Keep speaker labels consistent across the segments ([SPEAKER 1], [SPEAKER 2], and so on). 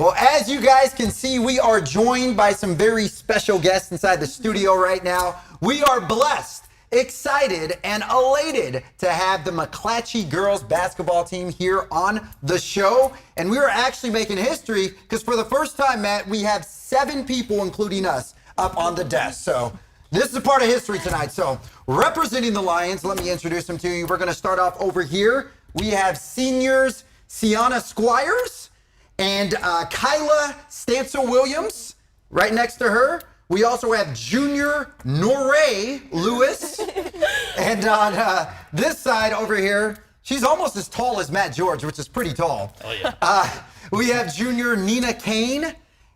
[SPEAKER 1] Well, as you guys can see, we are joined by some very special guests inside the studio right now. We are blessed, excited, and elated to have the McClatchy girls basketball team here on the show. And we are actually making history because for the first time, Matt, we have 7 people, including us, up on the desk. So this is a part of history tonight. So representing the Lions, let me introduce them to you. We're going to start off over here. We have seniors Sienna Squires and Kyla Stancil-Williams right next to her. We also have junior Norray Lewis. And on this side over here, she's almost as tall as Matt George, which is pretty tall.
[SPEAKER 2] Oh, yeah.
[SPEAKER 1] We have junior Nina Kane.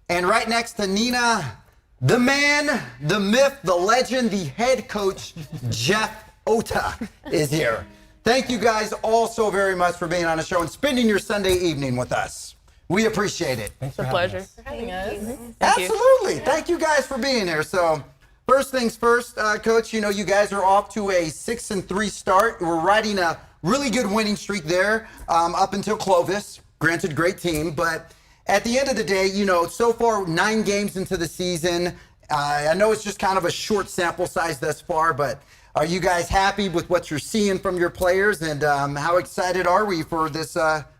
[SPEAKER 1] And right next to Nina, the man, the myth, the legend, the head coach, Jeff Ota is here. Thank you guys all so very much for being on the show and spending your Sunday evening with us. We appreciate it.
[SPEAKER 3] It's a pleasure.
[SPEAKER 4] For having us.
[SPEAKER 1] Absolutely. Thank you guys for being here. So first things first, Coach, you know, you guys are off to a 6-3 start. We're riding a really good winning streak there up until Clovis. Granted, great team. But at the end of the day, you know, so far 9 games into the season. I know it's just kind of a short sample size thus far, but are you guys happy with what you're seeing from your players? And how excited are we for this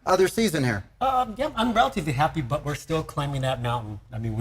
[SPEAKER 1] other season here?
[SPEAKER 5] Yeah, I'm relatively happy, but we're still climbing that mountain. I mean,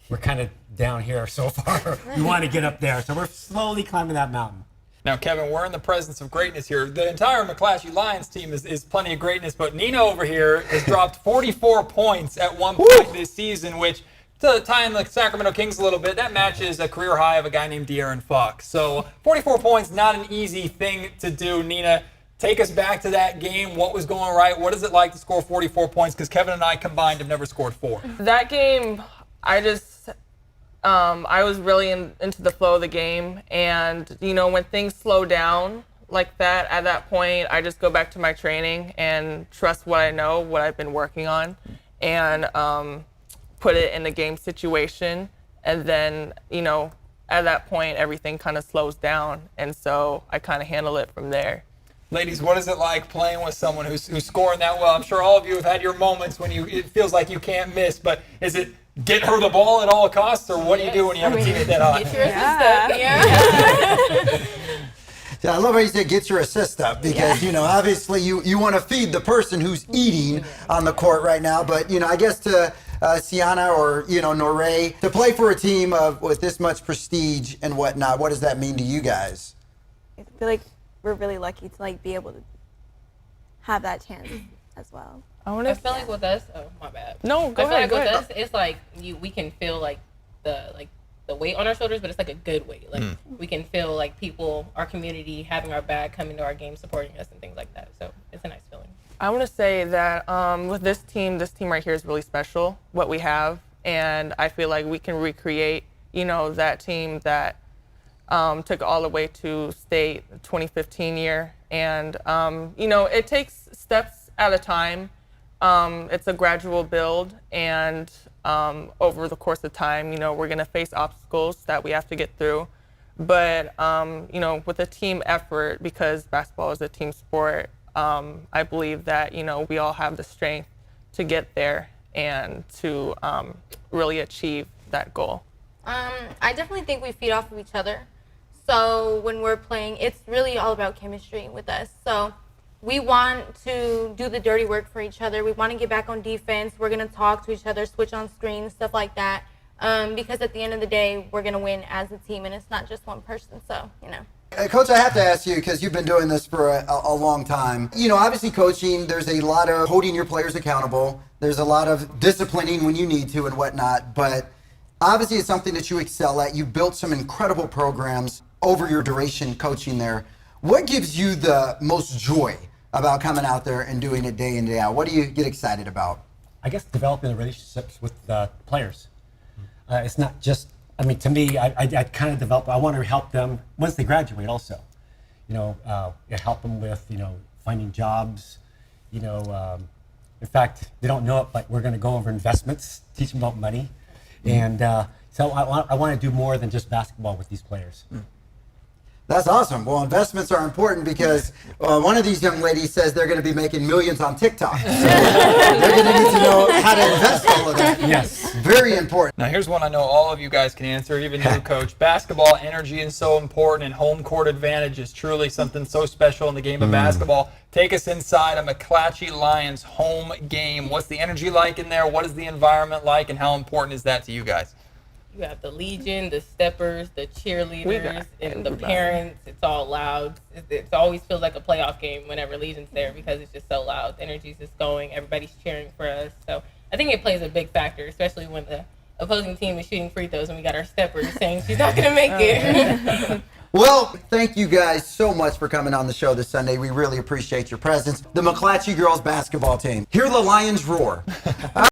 [SPEAKER 5] we're kind of down here so far. We want to get up there, so we're slowly climbing that mountain.
[SPEAKER 2] Now, Kevin, we're in the presence of greatness here. The entire McClatchy Lions team is plenty of greatness, but Nina over here has dropped 44 points at one point this season, which, to tie in the Sacramento Kings a little bit, that matches a career high of a guy named De'Aaron Fox. So 44 points, not an easy thing to do. Nina, take us back to that game. What was going right? What is it like to score 44 points? Because Kevin and I combined have never scored 4.
[SPEAKER 3] That game, I was really into the flow of the game. And, you know, when things slow down like that, at that point, I just go back to my training and trust what I know, what I've been working on, and put it in the game situation. And then, you know, at that point, everything kind of slows down. And so I kind of handle it from there.
[SPEAKER 2] Ladies, what is it like playing with someone who's scoring that well? I'm sure all of you have had your moments when it feels like you can't miss, but is it get her the ball at all costs, or what do you do when you have a teammate that hot?
[SPEAKER 4] Get your assist up.
[SPEAKER 1] Yeah, I love how you say get your assist up because, you know, obviously you want to feed the person who's eating on the court right now. But, you know, I guess to Sienna or, you know, Norray, to play for a team with this much prestige and whatnot, what does that mean to you guys?
[SPEAKER 6] I feel like we're really lucky to like be able to have that chance as well.
[SPEAKER 4] I feel like with us, my bad.
[SPEAKER 3] No, go ahead.
[SPEAKER 4] With us, it's like we can feel like the weight on our shoulders, but it's like a good weight. Like we can feel like people, our community, having our back, coming to our games, supporting us, and things like that. So it's a nice feeling.
[SPEAKER 3] I want to say that with this team right here is really special, what we have. And I feel like we can recreate, you know, that team that took all the way to state 2015 year. And, you know, it takes steps at a time. It's a gradual build. And over the course of time, you know, we're going to face obstacles that we have to get through. But, you know, with a team effort, because basketball is a team sport, I believe that, you know, we all have the strength to get there and to really achieve that goal.
[SPEAKER 6] I definitely think we feed off of each other. So when we're playing, it's really all about chemistry with us. So we want to do the dirty work for each other. We want to get back on defense. We're going to talk to each other, switch on screens, stuff like that. Because at the end of the day, we're going to win as a team, and it's not just one person. So, you know.
[SPEAKER 1] Coach, I have to ask you, because you've been doing this for a long time. You know, obviously coaching, there's a lot of holding your players accountable. There's a lot of disciplining when you need to and whatnot. But obviously it's something that you excel at. You built some incredible programs over your duration coaching there. What gives you the most joy about coming out there and doing it day in, day out? What do you get excited about?
[SPEAKER 5] I guess developing the relationships with the players. It's not just, I mean, to me, I kind of develop, I want to help them once they graduate also. You know, help them with, you know, finding jobs, you know, in fact, they don't know it, but we're going to go over investments, teach them about money. And so I want to do more than just basketball with these players.
[SPEAKER 1] That's awesome. Well, investments are important because one of these young ladies says they're going to be making millions on TikTok. So they're going to need to know how to invest all of that.
[SPEAKER 5] Yes.
[SPEAKER 1] Very important.
[SPEAKER 2] Now, here's one I know all of you guys can answer, even you, Coach. Basketball energy is so important, and home court advantage is truly something so special in the game of basketball. Take us inside a McClatchy Lions home game. What's the energy like in there? What is the environment like, and how important is that to you guys?
[SPEAKER 4] You have the Legion, the steppers, the cheerleaders, and the parents. It's all loud. It always feels like a playoff game whenever Legion's there because it's just so loud. The energy's just going. Everybody's cheering for us. So I think it plays a big factor, especially when the opposing team is shooting free throws and we got our steppers saying she's not going to make it.
[SPEAKER 1] Well, thank you guys so much for coming on the show this Sunday. We really appreciate your presence. The McClatchy girls basketball team. Hear the Lions roar.